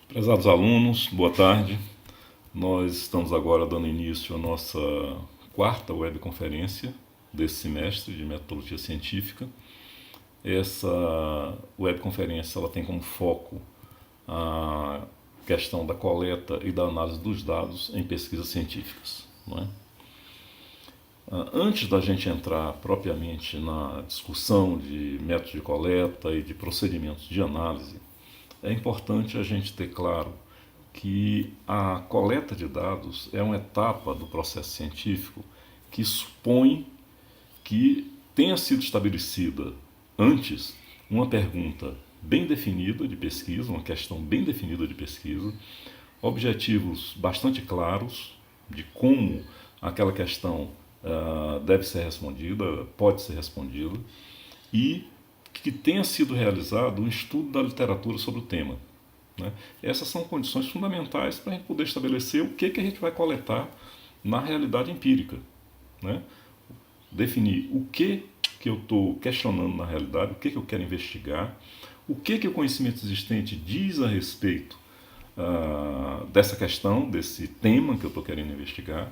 Prezados alunos, boa tarde. Nós estamos agora dando início à nossa quarta webconferência desse semestre de metodologia científica. Essa webconferência ela tem como foco a questão da coleta e da análise dos dados em pesquisas científicas, não é? Antes da gente entrar propriamente na discussão de métodos de coleta e de procedimentos de análise, é importante a gente ter claro que a coleta de dados é uma etapa do processo científico que supõe que tenha sido estabelecida antes uma pergunta bem definida de pesquisa, uma questão bem definida de pesquisa, objetivos bastante claros de como aquela questão deve ser respondida, pode ser respondida, e que tenha sido realizado um estudo da literatura sobre o tema, né? Essas são condições fundamentais para a gente poder estabelecer o que a gente vai coletar na realidade empírica, né? Definir o que eu estou questionando na realidade, o que eu quero investigar, o que o conhecimento existente diz a respeito dessa questão, desse tema que eu estou querendo investigar,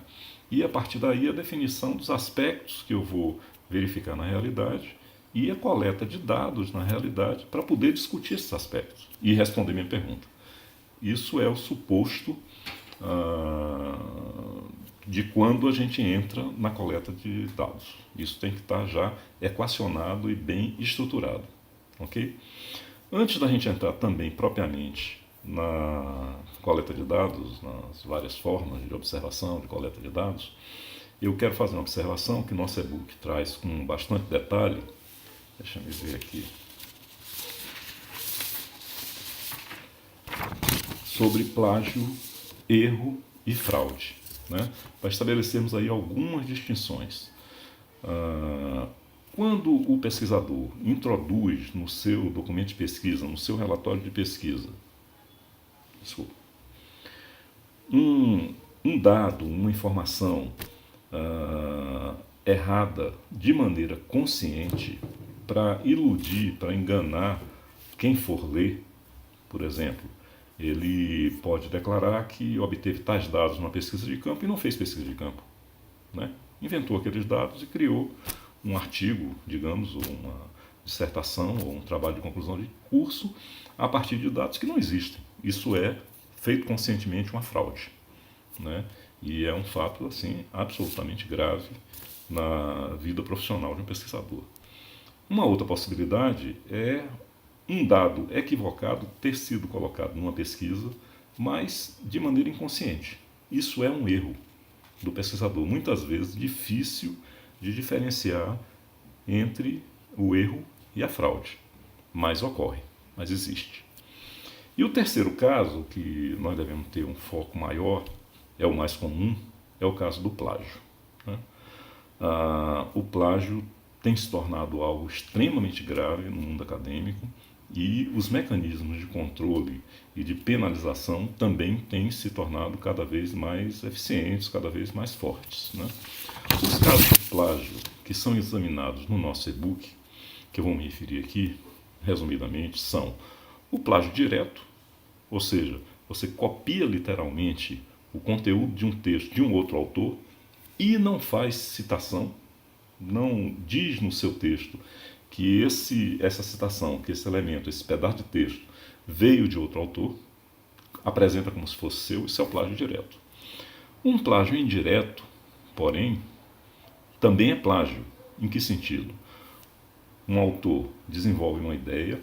e a partir daí a definição dos aspectos que eu vou verificar na realidade e a coleta de dados na realidade para poder discutir esses aspectos e responder minha pergunta. Isso é o suposto de quando a gente entra na coleta de dados. Isso tem que estar já equacionado e bem estruturado, ok? Antes da gente entrar também propriamente na coleta de dados, nas várias formas de observação, de coleta de dados, eu quero fazer uma observação que nosso e-book traz com bastante detalhe. Deixa eu ver aqui. Sobre plágio, erro e fraude, né? Para estabelecermos aí algumas distinções. Quando o pesquisador introduz no seu documento de pesquisa, no seu relatório de pesquisa, um dado, uma informação errada de maneira consciente para iludir, para enganar quem for ler, por exemplo, ele pode declarar que obteve tais dados numa pesquisa de campo e não fez pesquisa de campo, né? Inventou aqueles dados e criou um artigo, digamos, ou uma dissertação ou um trabalho de conclusão de curso a partir de dados que não existem. Isso é feito conscientemente uma fraude, né? E é um fato assim absolutamente grave na vida profissional de um pesquisador. Uma outra possibilidade é um dado equivocado ter sido colocado numa pesquisa, mas de maneira inconsciente. Isso é um erro do pesquisador, muitas vezes difícil de diferenciar entre o erro e a fraude, mas ocorre, mas existe. E o terceiro caso, que nós devemos ter um foco maior, é o mais comum, é o caso do plágio, né? O plágio tem se tornado algo extremamente grave no mundo acadêmico e os mecanismos de controle e de penalização também têm se tornado cada vez mais eficientes, cada vez mais fortes, né? Os casos de plágio que são examinados no nosso e-book, que eu vou me referir aqui, resumidamente, são o plágio direto, ou seja, você copia literalmente o conteúdo de um texto de um outro autor e não faz citação, não diz no seu texto que essa citação, que esse elemento, esse pedaço de texto veio de outro autor, apresenta como se fosse seu, isso é o plágio direto. Um plágio indireto, porém, também é plágio. Em que sentido? Um autor desenvolve uma ideia,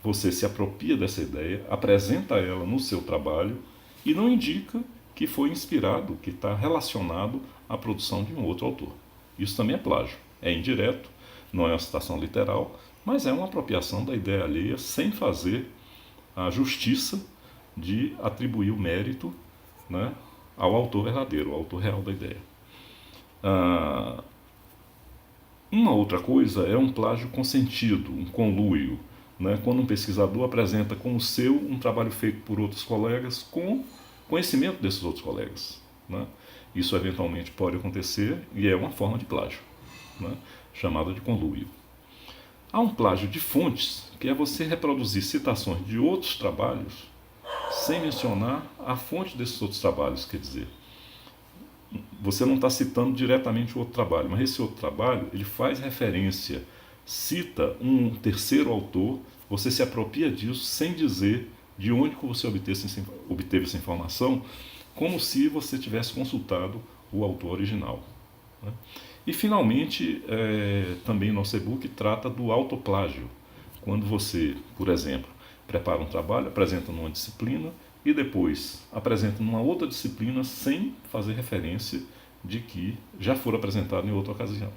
você se apropria dessa ideia, apresenta ela no seu trabalho e não indica que foi inspirado, que está relacionado à produção de um outro autor. Isso também é plágio. É indireto, não é uma citação literal, mas é uma apropriação da ideia alheia sem fazer a justiça de atribuir o mérito, né, ao autor verdadeiro, ao autor real da ideia. Uma outra coisa é um plágio consentido, um conluio, né, quando um pesquisador apresenta como seu um trabalho feito por outros colegas com conhecimento desses outros colegas, né? Isso eventualmente pode acontecer e é uma forma de plágio, né, chamada de conluio. Há um plágio de fontes, que é você reproduzir citações de outros trabalhos sem mencionar a fonte desses outros trabalhos. Quer dizer, você não está citando diretamente o outro trabalho, mas esse outro trabalho ele faz referência, cita um terceiro autor, você se apropria disso sem dizer de onde que você obteve essa informação, como se você tivesse consultado o autor original. Né? E finalmente, também nosso e-book trata do autoplágio. Quando você, por exemplo, prepara um trabalho, apresenta numa disciplina e depois apresenta numa outra disciplina sem fazer referência de que já for apresentado em outra ocasião.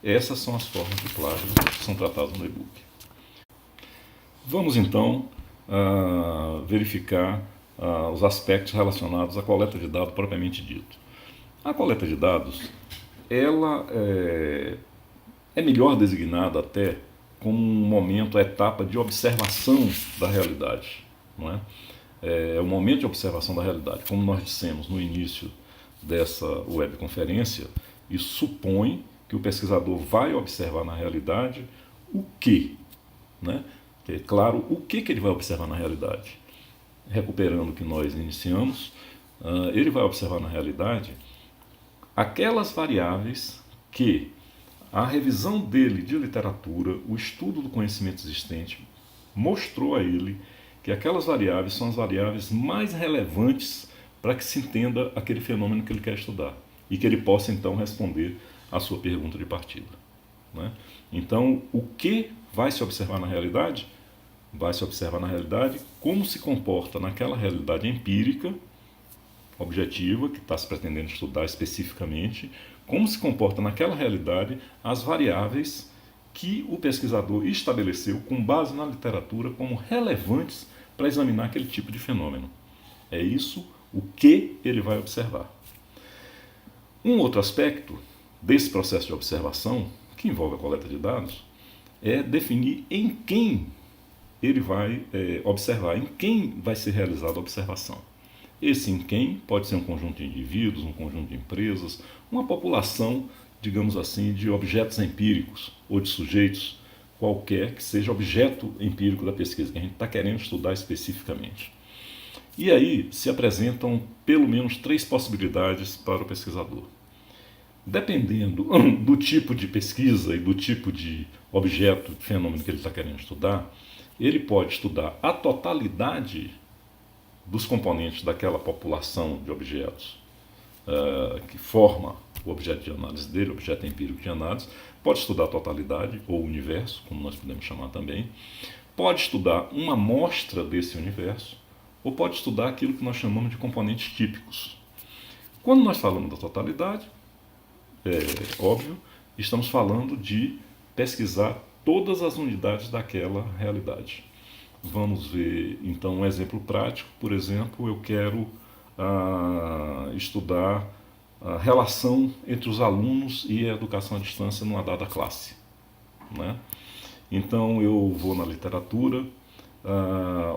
Essas são as formas de plágio que são tratadas no e-book. Vamos então verificar os aspectos relacionados à coleta de dados propriamente dito. A coleta de dados ela é melhor designada até como um momento, a etapa de observação da realidade. Não é? É o momento de observação da realidade. Como nós dissemos no início dessa webconferência, isso supõe que o pesquisador vai observar na realidade o quê? Né? É claro, o que ele vai observar na realidade? Recuperando o que nós iniciamos, ele vai observar na realidade aquelas variáveis que a revisão dele de literatura, o estudo do conhecimento existente, mostrou a ele que aquelas variáveis são as variáveis mais relevantes para que se entenda aquele fenômeno que ele quer estudar e que ele possa então responder à sua pergunta de partida. Né? Então, o que vai se observar na realidade? Vai se observar na realidade como se comporta naquela realidade empírica, objetiva, que está se pretendendo estudar especificamente, como se comporta naquela realidade as variáveis que o pesquisador estabeleceu com base na literatura como relevantes para examinar aquele tipo de fenômeno. É isso o que ele vai observar. Um outro aspecto desse processo de observação, que envolve a coleta de dados, é definir em quem ele vai observar, em quem vai ser realizada a observação. Esse em quem pode ser um conjunto de indivíduos, um conjunto de empresas, uma população, digamos assim, de objetos empíricos ou de sujeitos, qualquer que seja objeto empírico da pesquisa, que a gente está querendo estudar especificamente. E aí se apresentam pelo menos 3 possibilidades para o pesquisador. Dependendo do tipo de pesquisa e do tipo de objeto, de fenômeno que ele está querendo estudar, ele pode estudar a totalidade dos componentes daquela população de objetos que forma o objeto de análise dele, o objeto empírico de análise, pode estudar a totalidade, ou o universo, como nós podemos chamar também, pode estudar uma amostra desse universo, ou pode estudar aquilo que nós chamamos de componentes típicos. Quando nós falamos da totalidade, óbvio, estamos falando de pesquisar todas as unidades daquela realidade. Vamos ver então um exemplo prático. Por exemplo, eu quero estudar a relação entre os alunos e a educação à distância numa dada classe. Né? Então eu vou na literatura,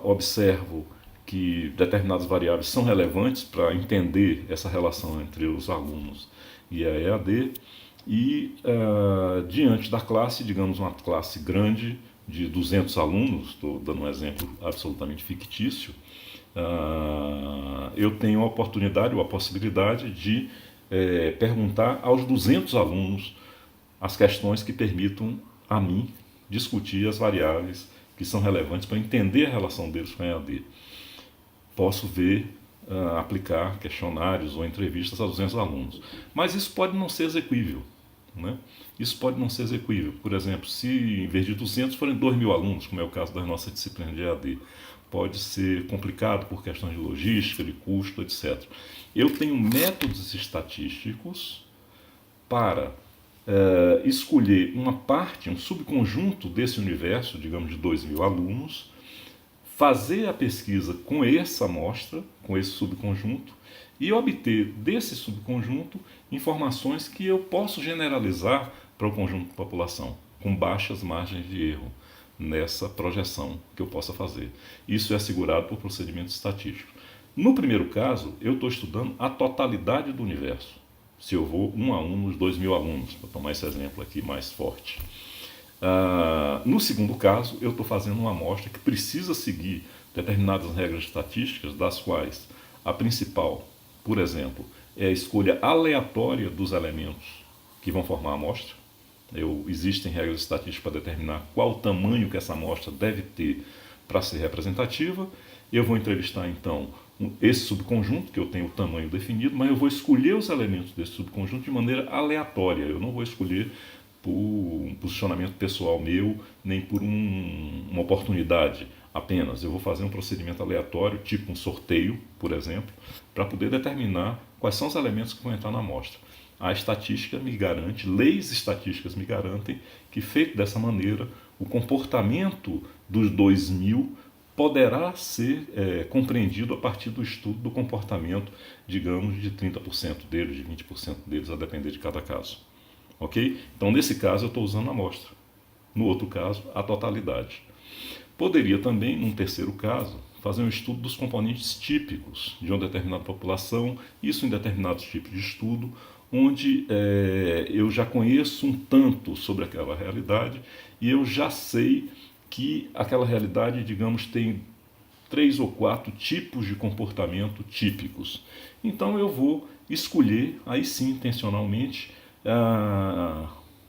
observo que determinadas variáveis são relevantes para entender essa relação entre os alunos e a EAD e diante da classe, digamos uma classe grande de 200 alunos, estou dando um exemplo absolutamente fictício, eu tenho a oportunidade ou a possibilidade de perguntar aos 200 alunos as questões que permitam a mim discutir as variáveis que são relevantes para entender a relação deles com a EAD. Posso aplicar questionários ou entrevistas a 200 alunos. Mas isso pode não ser exequível. Né? Isso pode não ser exequível. Por exemplo, se em vez de 200 forem 2.000 alunos, como é o caso das nossas disciplinas de EAD, pode ser complicado por questões de logística, de custo, etc. Eu tenho métodos estatísticos para escolher uma parte, um subconjunto desse universo, digamos de 2.000 alunos, fazer a pesquisa com essa amostra, com esse subconjunto, e obter desse subconjunto informações que eu posso generalizar para o conjunto da população, com baixas margens de erro nessa projeção que eu possa fazer. Isso é assegurado por procedimentos estatísticos. No primeiro caso, eu estou estudando a totalidade do universo, se eu vou 1 a 1 nos 2.000 alunos, para tomar esse exemplo aqui mais forte. No segundo caso, eu estou fazendo uma amostra que precisa seguir determinadas regras estatísticas, das quais a principal, por exemplo, é a escolha aleatória dos elementos que vão formar a amostra. Existem regras estatísticas para determinar qual o tamanho que essa amostra deve ter para ser representativa. Eu vou entrevistar, então, esse subconjunto, que eu tenho o tamanho definido, mas eu vou escolher os elementos desse subconjunto de maneira aleatória. Eu não vou escolher por um posicionamento pessoal meu, nem por uma oportunidade apenas. Eu vou fazer um procedimento aleatório, tipo um sorteio, por exemplo, para poder determinar quais são os elementos que vão entrar na amostra. A estatística me garante, leis estatísticas me garantem que, feito dessa maneira, o comportamento dos 2.000 poderá ser compreendido a partir do estudo do comportamento, digamos, de 30% deles, de 20% deles, a depender de cada caso. Ok? Então, nesse caso, eu estou usando a amostra. No outro caso, a totalidade. Poderia também, num terceiro caso, fazer um estudo dos componentes típicos de uma determinada população, isso em determinados tipos de estudo, onde eu já conheço um tanto sobre aquela realidade e eu já sei que aquela realidade, digamos, tem 3 ou 4 tipos de comportamento típicos. Então eu vou escolher, aí sim, intencionalmente,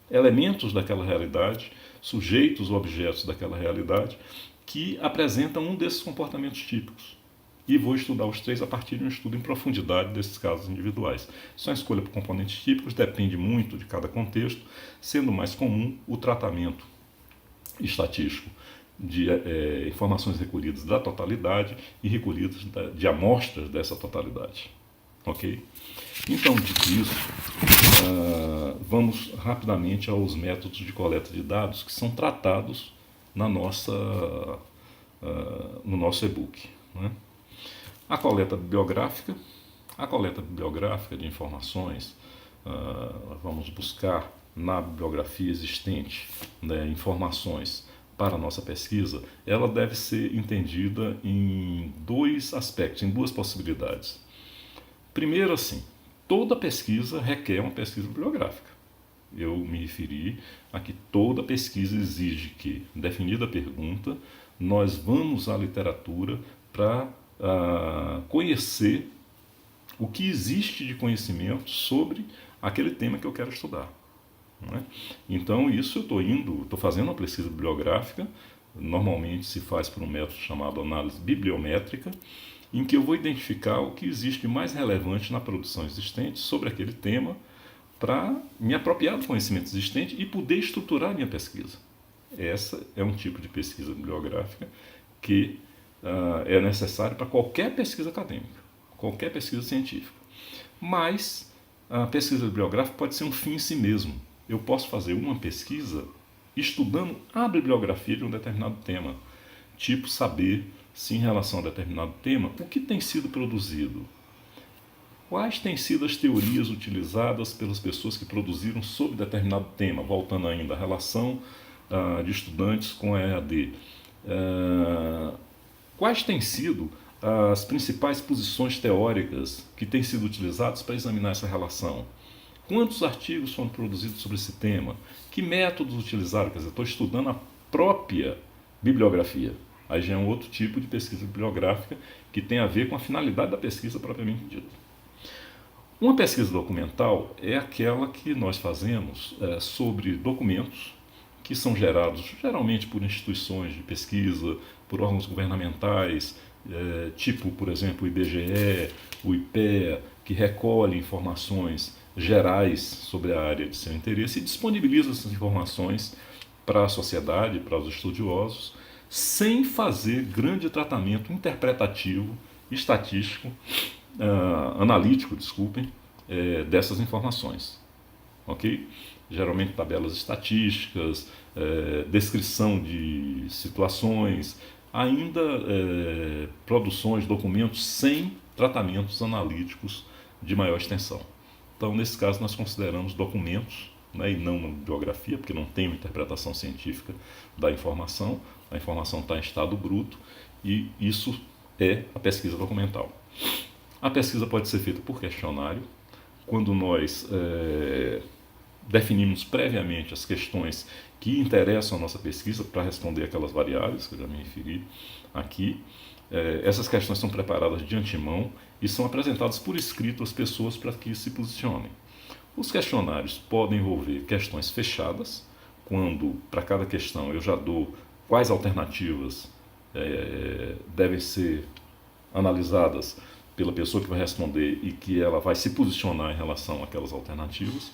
elementos daquela realidade, sujeitos ou objetos daquela realidade, que apresentam um desses comportamentos típicos. E vou estudar os 3 a partir de um estudo em profundidade desses casos individuais. Só a escolha por componentes típicos depende muito de cada contexto, sendo mais comum o tratamento estatístico de informações recolhidas da totalidade e recolhidas de amostras dessa totalidade. Ok? Então, dito isso, vamos rapidamente aos métodos de coleta de dados que são tratados no nosso e-book, né? A coleta bibliográfica de informações, vamos buscar na bibliografia existente, né, informações para a nossa pesquisa. Ela deve ser entendida em 2 aspectos, em 2 possibilidades. Primeiro, assim, toda pesquisa requer uma pesquisa bibliográfica. Eu me referi a que toda pesquisa exige que, definida a pergunta, nós vamos à literatura para conhecer o que existe de conhecimento sobre aquele tema que eu quero estudar, né? Então, isso eu estou fazendo uma pesquisa bibliográfica, normalmente se faz por um método chamado análise bibliométrica, em que eu vou identificar o que existe de mais relevante na produção existente sobre aquele tema, para me apropriar do conhecimento existente e poder estruturar a minha pesquisa. Essa é um tipo de pesquisa bibliográfica que é necessário para qualquer pesquisa acadêmica, qualquer pesquisa científica. Mas a pesquisa bibliográfica pode ser um fim em si mesmo. Eu posso fazer uma pesquisa estudando a bibliografia de um determinado tema, tipo saber se em relação a determinado tema, o que tem sido produzido, quais têm sido as teorias utilizadas pelas pessoas que produziram sobre determinado tema, voltando ainda à relação de estudantes com a EAD. Quais têm sido as principais posições teóricas que têm sido utilizadas para examinar essa relação? Quantos artigos foram produzidos sobre esse tema? Que métodos utilizaram? Quer dizer, estou estudando a própria bibliografia. Aí já é um outro tipo de pesquisa bibliográfica que tem a ver com a finalidade da pesquisa propriamente dita. Uma pesquisa documental é aquela que nós fazemos sobre documentos que são gerados geralmente por instituições de pesquisa, por órgãos governamentais, tipo, por exemplo, o IBGE, o IPEA, que recolhe informações gerais sobre a área de seu interesse e disponibiliza essas informações para a sociedade, para os estudiosos, sem fazer grande tratamento interpretativo, estatístico, analítico, dessas informações. Ok? Geralmente tabelas estatísticas, descrição de situações, ainda produções, documentos sem tratamentos analíticos de maior extensão. Então, nesse caso, nós consideramos documentos, né, e não uma bibliografia, porque não tem uma interpretação científica da informação, a informação está em estado bruto, e isso é a pesquisa documental. A pesquisa pode ser feita por questionário, quando nós definimos previamente as questões que interessam a nossa pesquisa para responder aquelas variáveis que eu já me referi aqui. Essas questões são preparadas de antemão e são apresentadas por escrito às pessoas para que se posicionem. Os questionários podem envolver questões fechadas, quando para cada questão eu já dou quais alternativas devem ser analisadas pela pessoa que vai responder e que ela vai se posicionar em relação àquelas alternativas.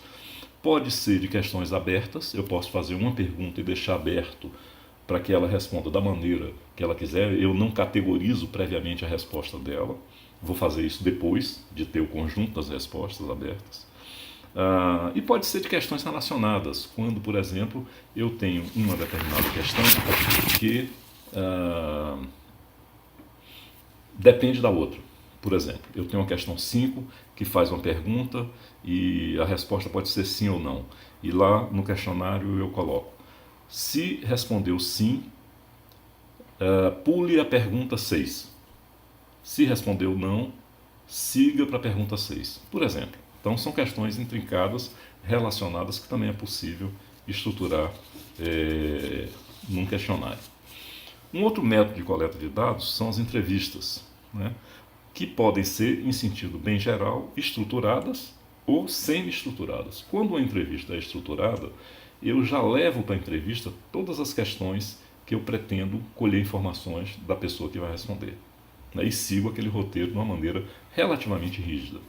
Pode ser de questões abertas, eu posso fazer uma pergunta e deixar aberto para que ela responda da maneira que ela quiser. Eu não categorizo previamente a resposta dela, vou fazer isso depois de ter o conjunto das respostas abertas. E pode ser de questões relacionadas, quando, por exemplo, eu tenho uma determinada questão que depende da outra. Por exemplo, eu tenho uma questão 5 que faz uma pergunta e a resposta pode ser sim ou não. E lá no questionário eu coloco: se respondeu sim, pule a pergunta 6. Se respondeu não, siga para a pergunta 6, por exemplo. Então são questões intrincadas, relacionadas, que também é possível estruturar num questionário. Um outro método de coleta de dados são as entrevistas, né, que podem ser, em sentido bem geral, estruturadas ou semi-estruturadas. Quando uma entrevista é estruturada, eu já levo para a entrevista todas as questões que eu pretendo colher informações da pessoa que vai responder, né, e sigo aquele roteiro de uma maneira relativamente rígida.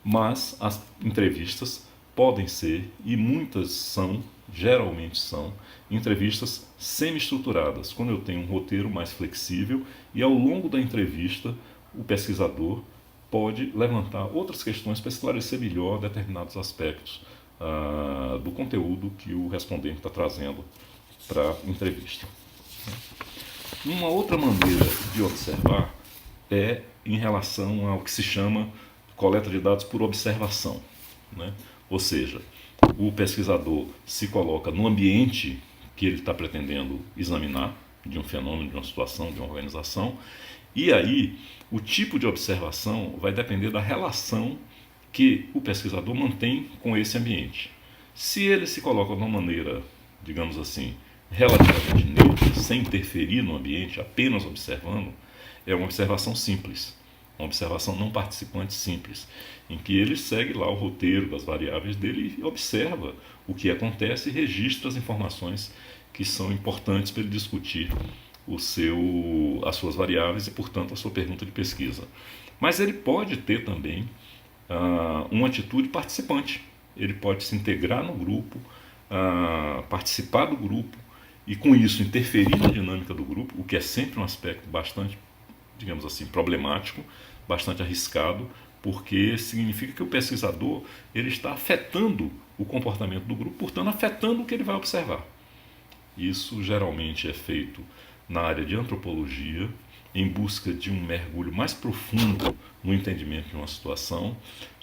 Mas as entrevistas podem ser, e muitas são, geralmente são, entrevistas semi-estruturadas, quando eu tenho um roteiro mais flexível e ao longo da entrevista o pesquisador pode levantar outras questões para esclarecer melhor determinados aspectos do conteúdo que o respondente está trazendo para a entrevista. Uma outra maneira de observar é em relação ao que se chama coleta de dados por observação, né? Ou seja, o pesquisador se coloca no ambiente que ele está pretendendo examinar, de um fenômeno, de uma situação, de uma organização, e aí o tipo de observação vai depender da relação que o pesquisador mantém com esse ambiente. Se ele se coloca de uma maneira, digamos assim, relativamente neutra, sem interferir no ambiente, apenas observando, é uma observação simples, uma observação não participante simples, em que ele segue lá o roteiro das variáveis dele e observa o que acontece e registra as informações que são importantes para ele discutir as suas variáveis e, portanto, a sua pergunta de pesquisa. Mas ele pode ter também uma atitude participante. Ele pode se integrar no grupo, participar do grupo e, com isso, interferir na dinâmica do grupo, o que é sempre um aspecto bastante, digamos assim, problemático, bastante arriscado, porque significa que o pesquisador ele está afetando o comportamento do grupo, portanto, afetando o que ele vai observar. Isso geralmente é feito na área de antropologia, em busca de um mergulho mais profundo no entendimento de uma situação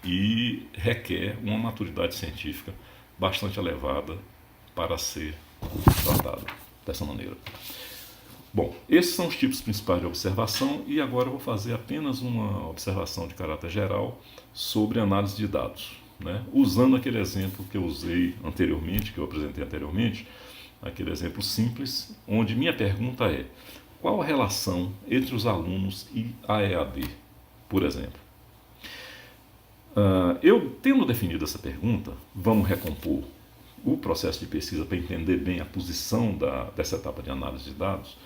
e requer uma maturidade científica bastante elevada para ser tratada dessa maneira. Bom, esses são os tipos principais de observação e agora eu vou fazer apenas uma observação de caráter geral sobre análise de dados, né? Usando aquele exemplo que eu usei anteriormente, que eu apresentei anteriormente, aquele exemplo simples, onde minha pergunta é: qual a relação entre os alunos e a EAD, por exemplo? Eu, tendo definido essa pergunta, vamos recompor o processo de pesquisa para entender bem a posição dessa etapa de análise de dados.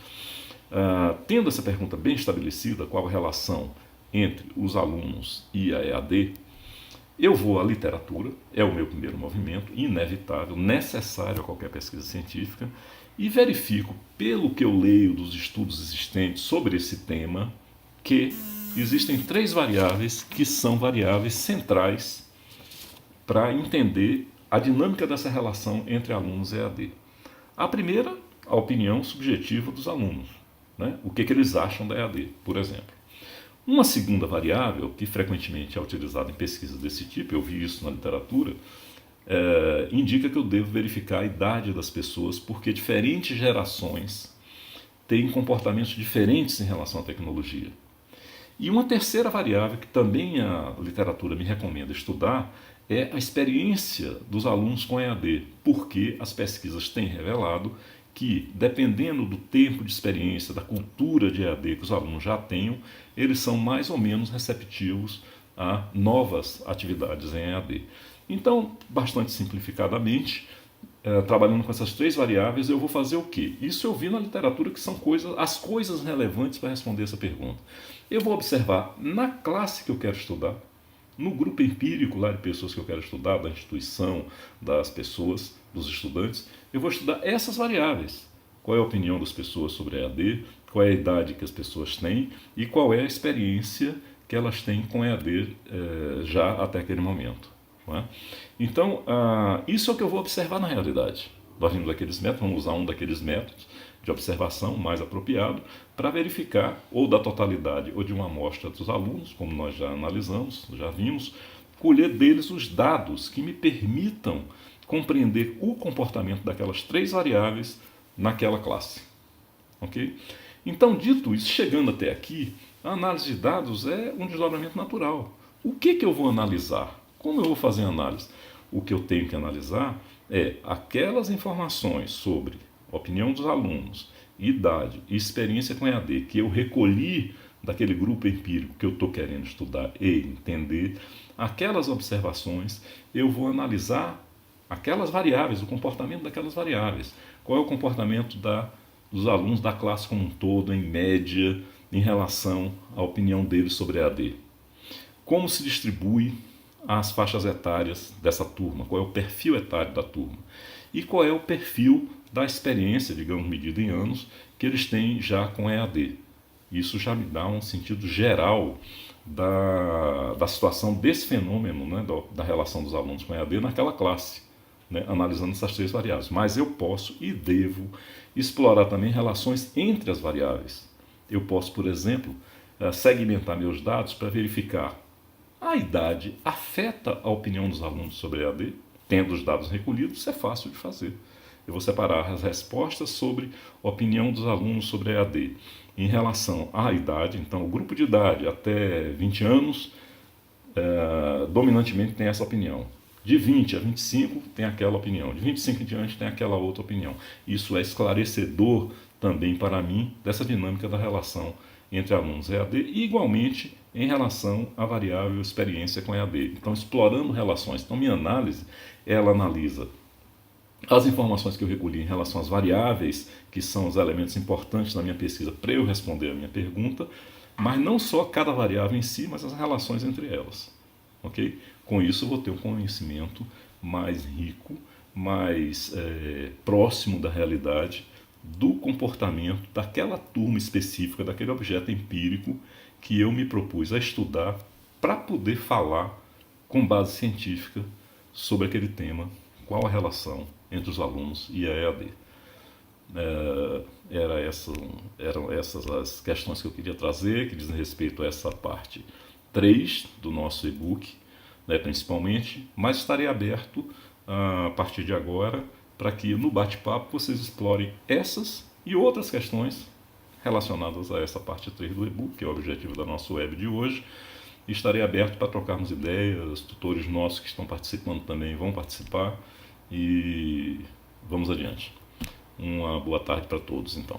Tendo essa pergunta bem estabelecida, qual a relação entre os alunos e a EAD, eu vou à literatura, é o meu primeiro movimento, inevitável, necessário a qualquer pesquisa científica, e verifico, pelo que eu leio dos estudos existentes sobre esse tema, que existem 3 variáveis que são variáveis centrais para entender a dinâmica dessa relação entre alunos e EAD. A primeira, a opinião subjetiva dos alunos, né? O que eles acham da EAD, por exemplo. Uma segunda variável, que frequentemente é utilizada em pesquisas desse tipo, eu vi isso na literatura, indica que eu devo verificar a idade das pessoas, porque diferentes gerações têm comportamentos diferentes em relação à tecnologia. E uma terceira variável, que também a literatura me recomenda estudar, é a experiência dos alunos com EAD, porque as pesquisas têm revelado que, dependendo do tempo de experiência, da cultura de EAD que os alunos já tenham, eles são mais ou menos receptivos a novas atividades em EAD. Então, bastante simplificadamente, trabalhando com essas 3 variáveis, eu vou fazer o quê? Isso eu vi na literatura que são as coisas relevantes para responder essa pergunta. Eu vou observar na classe que eu quero estudar, no grupo empírico lá de pessoas que eu quero estudar, da instituição, das pessoas, dos estudantes, eu vou estudar essas variáveis. Qual é a opinião das pessoas sobre a EAD, qual é a idade que as pessoas têm e qual é a experiência que elas têm com EAD já até aquele momento. Não é? Então, isso é o que eu vou observar na realidade. Nós vimos aqueles métodos, vamos usar um daqueles métodos de observação mais apropriado para verificar, ou da totalidade ou de uma amostra dos alunos, como nós já analisamos, já vimos, colher deles os dados que me permitam compreender o comportamento daquelas 3 variáveis naquela classe. Ok? Então, dito isso, chegando até aqui, a análise de dados é um desdobramento natural. O que eu vou analisar? Como eu vou fazer a análise? O que eu tenho que analisar é aquelas informações sobre opinião dos alunos, idade e experiência com EAD que eu recolhi daquele grupo empírico que eu estou querendo estudar e entender, aquelas observações, eu vou analisar aquelas variáveis, o comportamento daquelas variáveis. Qual é o comportamento dos alunos da classe como um todo, em média, em relação à opinião deles sobre EAD? Como se distribui as faixas etárias dessa turma? Qual é o perfil etário da turma? E qual é o perfil da experiência, digamos, medida em anos, que eles têm já com EAD? Isso já me dá um sentido geral da situação desse fenômeno, né, da relação dos alunos com EAD naquela classe, né, analisando essas 3 variáveis. Mas eu posso e devo explorar também relações entre as variáveis. Eu posso, por exemplo, segmentar meus dados para verificar a idade afeta a opinião dos alunos sobre EAD. Tendo os dados recolhidos, isso é fácil de fazer. Eu vou separar as respostas sobre a opinião dos alunos sobre EAD em relação à idade. Então, o grupo de idade até 20 anos, dominantemente tem essa opinião. De 20 a 25 tem aquela opinião. De 25 em diante tem aquela outra opinião. Isso é esclarecedor também para mim dessa dinâmica da relação entre alunos e EAD e igualmente em relação à variável experiência com EAD. Então, explorando relações. Então, minha análise, ela analisa as informações que eu recolhi em relação às variáveis, que são os elementos importantes da minha pesquisa para eu responder a minha pergunta, mas não só cada variável em si, mas as relações entre elas. Okay? Com isso, eu vou ter um conhecimento mais rico, mais próximo da realidade, do comportamento daquela turma específica, daquele objeto empírico que eu me propus a estudar para poder falar com base científica sobre aquele tema, qual a relação entre os alunos e a EAD. Eram essas as questões que eu queria trazer, que dizem respeito a essa parte 3 do nosso e-book, né, principalmente, mas estarei aberto a partir de agora para que no bate-papo vocês explorem essas e outras questões relacionadas a essa parte 3 do e-book, que é o objetivo da nossa web de hoje. Estarei aberto para trocarmos ideias, tutores nossos que estão participando também vão participar e vamos adiante. Uma boa tarde para todos, então.